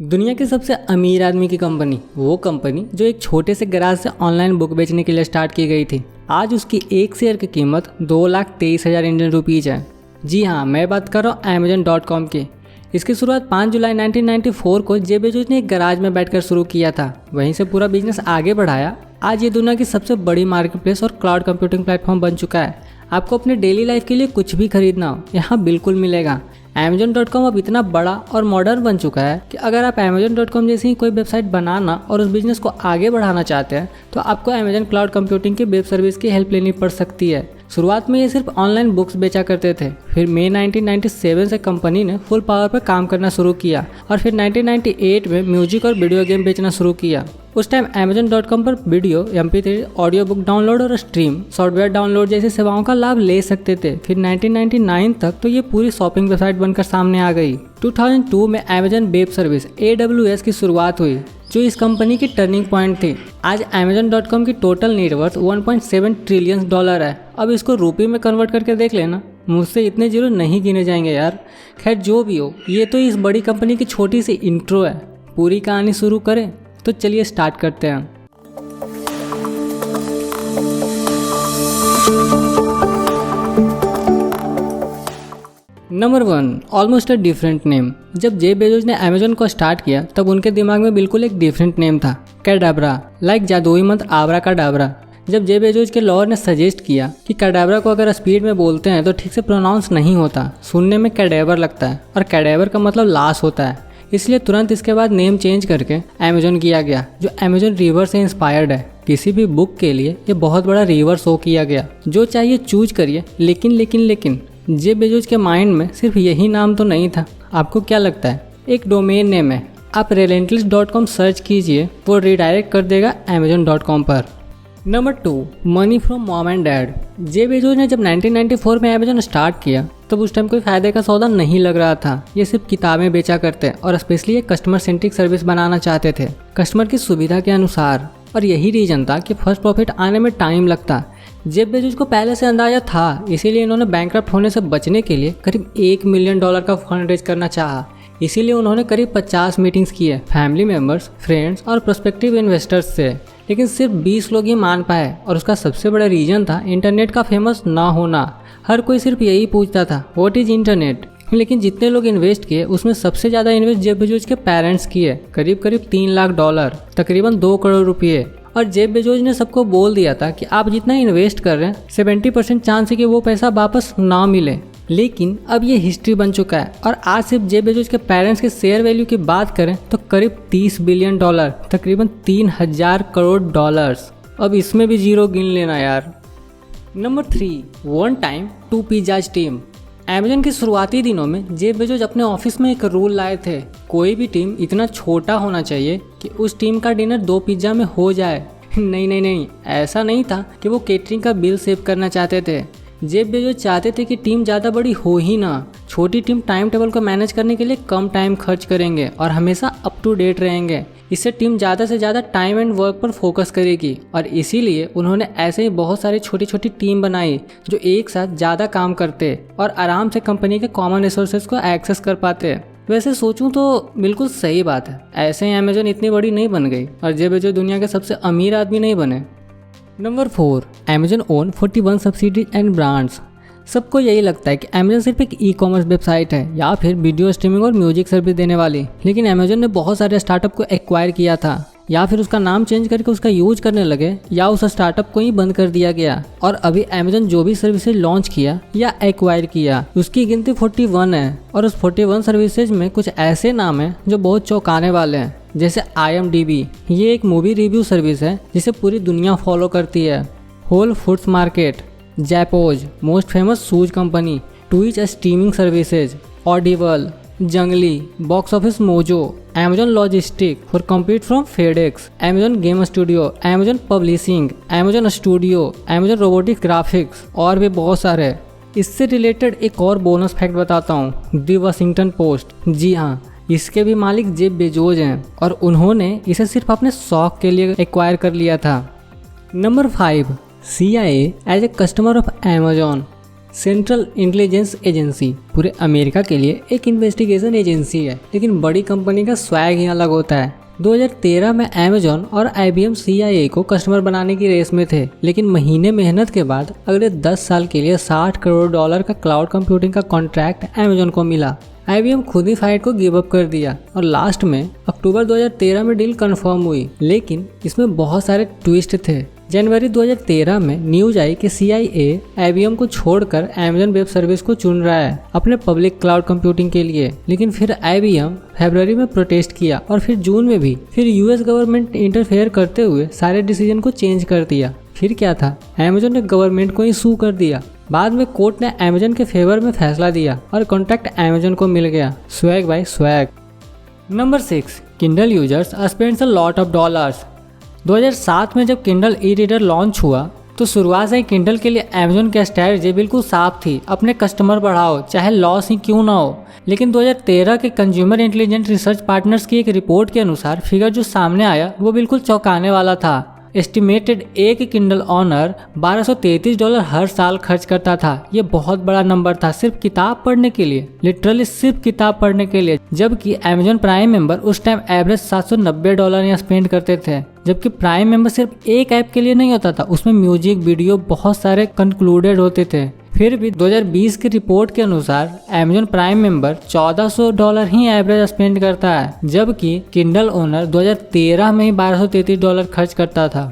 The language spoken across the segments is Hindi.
दुनिया के सबसे अमीर आदमी की कंपनी, वो कंपनी जो एक छोटे से गैराज से ऑनलाइन बुक बेचने के लिए स्टार्ट की गई थी, आज उसकी एक शेयर की कीमत 2,23,000 इंडियन रुपीज़ है। जी हाँ, मैं बात कर रहा हूँ Amazon.com की। इसकी शुरुआत 5 जुलाई 1994 को जेफ बेजोस ने एक गैराज में बैठकर शुरू किया था। वहीं से पूरा बिजनेस आगे बढ़ाया। आज ये दुनिया की सबसे बड़ी मार्केटप्लेस और क्लाउड कंप्यूटिंग प्लेटफॉर्म बन चुका है। आपको अपने डेली लाइफ के लिए कुछ भी खरीदना हो, यहाँ बिल्कुल मिलेगा। Amazon.com अब इतना बड़ा और मॉडर्न बन चुका है कि अगर आप Amazon.com जैसी ही कोई वेबसाइट बनाना और उस बिजनेस को आगे बढ़ाना चाहते हैं तो आपको Amazon क्लाउड कंप्यूटिंग के वेब सर्विस की हेल्प लेनी पड़ सकती है। शुरुआत में ये सिर्फ ऑनलाइन बुक्स बेचा करते थे। फिर मई 1997 से कंपनी ने फुल पावर पर काम करना शुरू किया और फिर 1998 में म्यूजिक और वीडियो गेम बेचना शुरू किया। उस टाइम Amazon.com पर video, MP3, audio book download और स्ट्रीम, सॉफ्टवेयर डाउनलोड जैसी सेवाओं का लाभ ले सकते थे। फिर 1999 तक तो ये पूरी शॉपिंग वेबसाइट बनकर सामने आ गई। 2002 में Amazon वेब सर्विस AWS की शुरुआत हुई, जो इस कंपनी की टर्निंग पॉइंट थी। आज Amazon.com की टोटल नेटवर्थ $1.7 ट्रिलियन है। अब इसको रुपये में कन्वर्ट करके देख लेना, मुझसे इतने जीरो नहीं गिने जाएंगे यार। खैर जो भी हो, ये तो इस बड़ी कंपनी की छोटी सी इंट्रो है। पूरी कहानी शुरू करें तो चलिए स्टार्ट करते हैं। Number 1, almost a different name. जब जेफ बेजोस ने Amazon को स्टार्ट किया तब उनके दिमाग में बिल्कुल एक डिफरेंट नेम था, कैडाब्रा, लाइक जादुई मंत्र आबरा का डाबरा। जब जेफ बेजोस के लॉयर ने सजेस्ट किया कि कैडाब्रा को अगर स्पीड में बोलते हैं तो ठीक से प्रोनाउंस नहीं होता, सुनने में कैडेवर लगता है और कैडेवर का मतलब लाश होता है, इसलिए तुरंत इसके बाद नेम चेंज करके Amazon किया गया, जो Amazon रिवर से इंस्पायर्ड है। किसी भी बुक के लिए ये बहुत बड़ा रिवर शो किया गया। जो चाहिए चूज करिए, लेकिन जेफ बेजोस के माइंड में सिर्फ यही नाम तो नहीं था। आपको क्या लगता है? एक डोमेन नेम है। आप relentless.com सर्च कीजिए, वो रिडायरेक्ट कर देगा Amazon.com पर। Number 2, money from mom and dad. Jeff Bezos ने जब 1994 में Amazon स्टार्ट किया तब उस टाइम कोई फायदे का सौदा नहीं लग रहा था। ये सिर्फ किताबें बेचा करते और स्पेशली एक कस्टमर सेंट्रिक सर्विस बनाना चाहते थे, कस्टमर की सुविधा के अनुसार। और यही रीजन था कि फर्स्ट प्रॉफिट आने में टाइम लगता। जेफ बेजोस को पहले से अंदाजा था, इसीलिए इन्होंने बैंकरप्ट होने से बचने के लिए करीब $1 मिलियन का फंड रेज करना चाहा। इसीलिए उन्होंने करीब 50 मीटिंग्स किए फैमिली मेंबर्स, फ्रेंड्स और प्रोस्पेक्टिव इन्वेस्टर्स से, लेकिन सिर्फ 20 लोग ही मान पाए। और उसका सबसे बड़ा रीजन था इंटरनेट का फेमस ना होना। हर कोई सिर्फ यही पूछता था, व्हाट इज इंटरनेट। लेकिन जितने लोग इन्वेस्ट किए उसमें सबसे ज़्यादा इन्वेस्ट जेफ बेजोस के पेरेंट्स किए, करीब $3 लाख, तकरीबन 2 करोड़ रुपये। और जेफ बेजोस ने सबको बोल दिया था कि आप जितना इन्वेस्ट कर रहे हैं 70% चांस है कि वो पैसा वापस ना मिले। लेकिन अब ये हिस्ट्री बन चुका है और आज सिर्फ जेफ बेजोस के पेरेंट्स के शेयर वैल्यू की बात करें तो करीब $30 बिलियन, तकरीबन 3000 करोड़ डॉलर्स। अब इसमें भी जीरो गिन लेना यार। Number 3, one time 2 pizzas team. Amazon के शुरुआती दिनों में जेफ बेजोस अपने ऑफिस में एक रूल लाए थे, कोई भी टीम इतना छोटा होना चाहिए कि उस टीम का डिनर 2 पिज़्ज़ा में हो जाए। नहीं, ऐसा नहीं था कि वो केटरिंग का बिल सेव करना चाहते थे। जेफ बेजोस चाहते थे कि टीम ज़्यादा बड़ी हो ही ना। छोटी टीम टाइम टेबल को मैनेज करने के लिए कम टाइम खर्च करेंगे और हमेशा अप टू डेट रहेंगे। इससे टीम ज़्यादा से ज़्यादा टाइम एंड वर्क पर फोकस करेगी। और इसीलिए उन्होंने ऐसे ही बहुत सारी छोटी छोटी टीम बनाई जो एक साथ ज़्यादा काम करते और आराम से कंपनी के कॉमन रिसोर्सेज को एक्सेस कर पाते। वैसे सोचूं तो बिल्कुल सही बात है, ऐसे ही Amazon इतनी बड़ी नहीं बन गई और जेफ बेजोस दुनिया के सबसे अमीर आदमी नहीं बने। Number 4, Amazon own 41 subsidies and brands. सबको यही लगता है कि Amazon सिर्फ एक ई-कॉमर्स वेबसाइट है या फिर वीडियो स्ट्रीमिंग और म्यूजिक सर्विस देने वाली, लेकिन Amazon ने बहुत सारे स्टार्टअप को एक्वायर किया था, या फिर उसका नाम चेंज करके उसका यूज करने लगे, या उस स्टार्टअप को ही बंद कर दिया गया। और अभी Amazon जो भी सर्विसेज लॉन्च किया या एक्वायर किया उसकी गिनती 41 है। और उस 41 सर्विसेज में कुछ ऐसे नाम हैं जो बहुत चौंकाने वाले हैं, जैसे IMDb, ये एक मूवी रिव्यू सर्विस है जिसे पूरी दुनिया फॉलो करती है। Whole Foods Market, Zappos, most famous shoes company, Twitch streaming services, Audible, Junglee, box office Mojo, Amazon logistic for complete from FedEx, Amazon game studio, Amazon publishing, Amazon studio, Amazon robotic graphics और भी बहुत सारे। इससे रिलेटेड एक और बोनस फैक्ट बताता हूँ, दी वाशिंगटन पोस्ट। जी हाँ, इसके भी मालिक जेफ बेजोस हैं और उन्होंने इसे सिर्फ अपने शौक के लिए एक्वायर कर लिया था। Number 5, CIA as a customer of Amazon। Central intelligence agency पूरे अमेरिका के लिए एक इन्वेस्टिगेशन एजेंसी है, लेकिन बड़ी कंपनी का स्वैग ही अलग होता है। 2013 में अमेजॉन और IBM CIA को कस्टमर बनाने की रेस में थे, लेकिन महीने मेहनत के बाद अगले 10 साल के लिए $60 करोड़ का क्लाउड कंप्यूटिंग का कॉन्ट्रैक्ट अमेजॉन को मिला। IBM खुद ही फाइट को गिव अप कर दिया और लास्ट में अक्टूबर 2013 में डील कंफर्म हुई, लेकिन इसमें बहुत सारे ट्विस्ट थे। जनवरी 2013 में न्यूज आई कि CIA IBM को छोड़कर Amazon वेब सर्विस को चुन रहा है अपने पब्लिक क्लाउड कंप्यूटिंग के लिए, लेकिन फिर IBM फरवरी में प्रोटेस्ट किया और फिर जून में भी। फिर US गवर्नमेंट इंटरफेयर करते हुए सारे डिसीजन को चेंज कर दिया। फिर क्या था, Amazon ने गवर्नमेंट को ही सू कर दिया। बाद में कोर्ट ने Amazon के फेवर में फैसला दिया और कॉन्ट्रैक्ट Amazon को मिल गया। Swag by swag. Number 6, Kindle users spends a lot of dollars. 2007 में जब Kindle ई-रीडर लॉन्च हुआ तो शुरुआत से ही Kindle के लिए Amazon की स्ट्रैटेजी बिल्कुल साफ थी, अपने कस्टमर बढ़ाओ चाहे लॉस ही क्यों ना हो। लेकिन 2013 के कंज्यूमर इंटेलिजेंस रिसर्च पार्टनर्स की एक रिपोर्ट के अनुसार फिगर जो सामने आया वो बिल्कुल चौंकाने वाला था। एस्टिमेटेड एक Kindle ऑनर $1233 हर साल खर्च करता था। ये बहुत बड़ा नंबर था सिर्फ किताब पढ़ने के लिए, लिटरली सिर्फ किताब पढ़ने के लिए। जबकि Amazon प्राइम मेंबर उस टाइम एवरेज $790 यहाँ स्पेंड करते थे। जबकि प्राइम मेंबर सिर्फ एक ऐप के लिए नहीं होता था, उसमें म्यूजिक, वीडियो बहुत सारे कंक्लूडेड होते थे। फिर भी 2020 की रिपोर्ट के अनुसार Amazon प्राइम मेंबर $1400 ही एवरेज स्पेंड करता है, जबकि Kindle ओनर 2013 में ही $1233 खर्च करता था।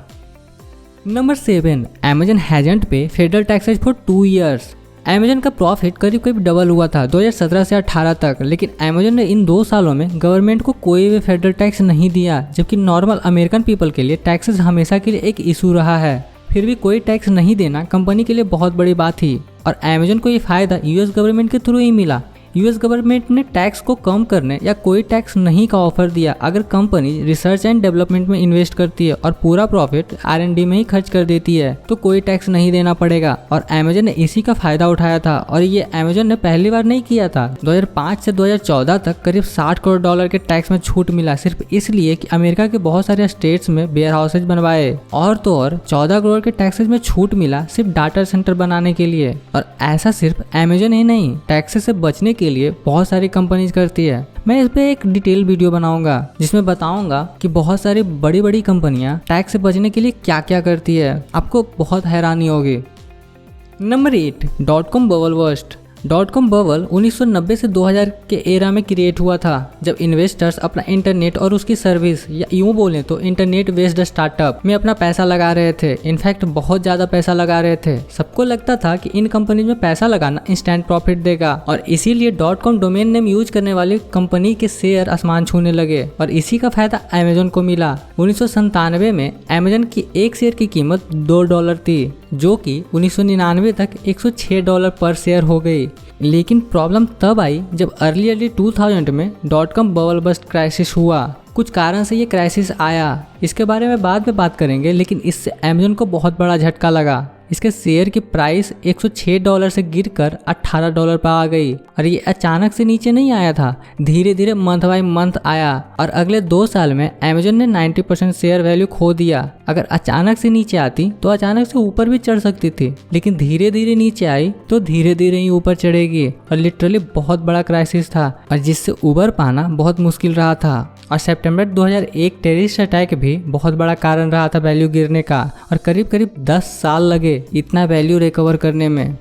नंबर 7, Amazon हैजंट पे federal taxes for 2 years। Amazon का प्रॉफिट करीब डबल हुआ था 2017 से 18 तक, लेकिन Amazon ने इन 2 सालों में गवर्नमेंट को कोई भी फेडरल टैक्स नहीं दिया, जबकि नॉर्मल अमेरिकन पीपल के लिए टैक्सेस हमेशा के लिए एक इशू रहा है। फिर भी कोई टैक्स नहीं देना कंपनी के लिए बहुत बड़ी बात थी और Amazon को ये फायदा US गवर्नमेंट के थ्रू ही मिला। US गवर्नमेंट ने टैक्स को कम करने या कोई टैक्स नहीं का ऑफर दिया अगर कंपनी रिसर्च एंड डेवलपमेंट में इन्वेस्ट करती है और पूरा प्रॉफिट R&D में ही खर्च कर देती है तो कोई टैक्स नहीं देना पड़ेगा। और Amazon ने इसी का फायदा उठाया था और ये Amazon ने पहली बार नहीं किया था। 2005 से 2014 तक करीब $60 करोड़ के टैक्स में छूट मिला, सिर्फ इसलिए कि अमेरिका के बहुत सारे स्टेट्स में वेयर हाउसेज बनवाए। और तो और 14 करोड़ के टैक्सेस में छूट मिला सिर्फ डाटा सेंटर बनाने के लिए। और ऐसा सिर्फ Amazon ही नहीं, टैक्सेस से बचने के लिए बहुत सारी कंपनीज करती है। मैं इस पे एक डिटेल वीडियो बनाऊंगा जिसमें बताऊंगा कि बहुत सारी बड़ी बड़ी कंपनियां टैक्स से बचने के लिए क्या क्या करती है, आपको बहुत हैरानी होगी। Number 8, .com bubble burst. .com bubble 1990 से 2000 के एरा में क्रिएट हुआ था, जब इन्वेस्टर्स अपना इंटरनेट और उसकी सर्विस या यूँ बोलें तो इंटरनेट बेस्ड स्टार्टअप में अपना पैसा लगा रहे थे। इनफैक्ट बहुत ज़्यादा पैसा लगा रहे थे। सबको लगता था कि इन कंपनी में पैसा लगाना इंस्टेंट प्रॉफिट देगा और इसीलिए .com डोमेन नेम यूज करने वाली कंपनी के शेयर आसमान छूने लगे और इसी का फायदा Amazon को मिला। 1997 में Amazon की एक शेयर की कीमत $2 थी, जो कि 1999 तक $106 पर शेयर हो गई। लेकिन प्रॉब्लम तब आई जब अर्ली 2000 में .com बबल बस्ट क्राइसिस हुआ। कुछ कारण से ये क्राइसिस आया, इसके बारे में बाद में बात करेंगे, लेकिन इससे Amazon को बहुत बड़ा झटका लगा। इसके शेयर की प्राइस $106 से गिरकर $18 पर आ गई और ये अचानक से नीचे नहीं आया था, धीरे धीरे मंथ बाय मंथ आया और अगले 2 साल में Amazon ने 90% शेयर वैल्यू खो दिया। अगर अचानक से नीचे आती तो अचानक से ऊपर भी चढ़ सकती थी, लेकिन धीरे धीरे नीचे आई तो धीरे धीरे ही ऊपर चढ़ेगी और लिटरली बहुत बड़ा क्राइसिस था और जिससे उबर पाना बहुत मुश्किल रहा था। और सितंबर 2001 टेररिस्ट अटैक भी बहुत बड़ा कारण रहा था वैल्यू गिरने का और करीब 10 साल लगे इतना वैल्यू रिकवर करने में।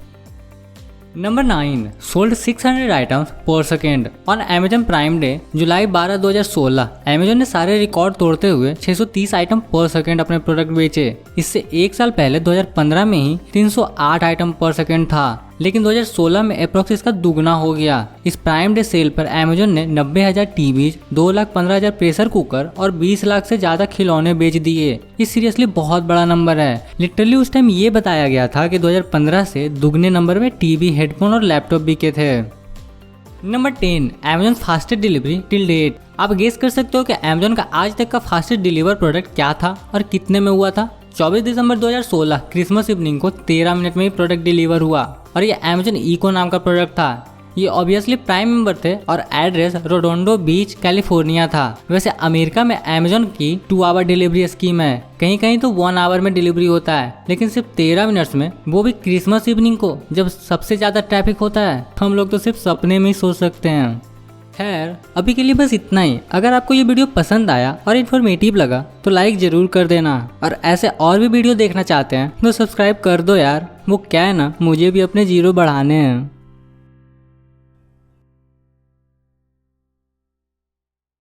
नंबर 9, सोल्ड 600 आइटम्स पर second on Amazon prime day July 12, 2016। Amazon ने सारे रिकॉर्ड तोड़ते हुए 630 आइटम पर सेकेंड अपने प्रोडक्ट बेचे। इससे 1 साल पहले 2015 में ही 308 आइटम पर सेकेंड था, लेकिन 2016 में अप्रोक्स इसका दुगना हो गया। इस प्राइम डे सेल पर Amazon ने 90,000 टीवीज, 2,15,000 प्रेशर कुकर और 20 लाख से ज्यादा खिलौने बेच दिए। ये सीरियसली बहुत बड़ा नंबर है। लिटरली उस टाइम ये बताया गया था कि 2015 से दुगने नंबर में टीवी, हेडफोन और लैपटॉप बिके थे। Number 10, Amazon fastest delivery till date. आप गेस कर सकते हो कि Amazon का आज तक का फास्टेस्ट डिलीवर प्रोडक्ट क्या था और कितने में हुआ था। 24 दिसंबर 2016 क्रिसमस इवनिंग को 13 मिनट में ही प्रोडक्ट डिलीवर हुआ और ये Amazon इको नाम का प्रोडक्ट था। ये ऑब्वियसली प्राइम मेंबर थे और एड्रेस रोडोंडो बीच कैलिफोर्निया था। वैसे अमेरिका में अमेजोन की 2 आवर डिलीवरी स्कीम है, कहीं कहीं तो 1 आवर में डिलीवरी होता है, लेकिन सिर्फ 13 मिनट्स में, वो भी क्रिसमस इवनिंग को जब सबसे ज्यादा ट्रैफिक होता है। तो हम लोग तो सिर्फ सपने में ही सोच सकते हैं। खैर अभी के लिए बस इतना ही। अगर आपको ये वीडियो पसंद आया और इन्फॉर्मेटिव लगा तो लाइक जरूर कर देना, और ऐसे और भी वीडियो देखना चाहते हैं तो सब्सक्राइब कर दो यार। वो क्या है ना, मुझे भी अपने जीरो बढ़ाने हैं।